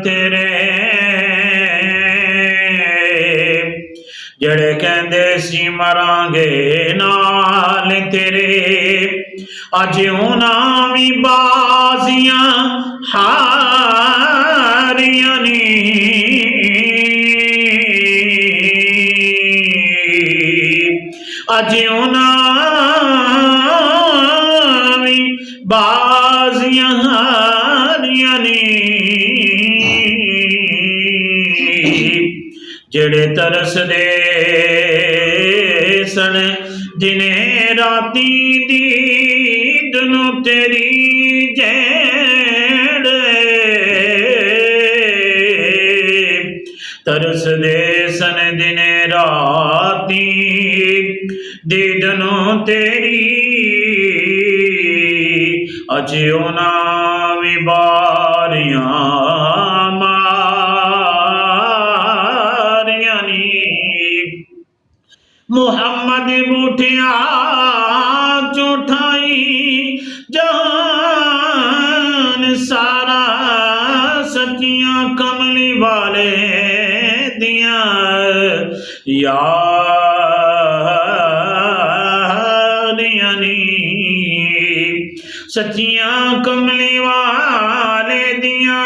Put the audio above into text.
तेरे जड़े कहंदे सी मरांगे नाल तेरे अज उन्हां भी बाजियां हारियां नी अज उन्हां भी बाजियां हारियां नी जेड़े तरसदे सन दिने राती दीद नूं तेरी जेड़े तरसदे सन दिने राती दीद नूं तेरी अज उन्हां भी बारियां मुहम्मद बूठिया चौठाई जहान सारा सच्चियां कमली वाले दिया यारियां नी सच्चियां कमली वाले दिया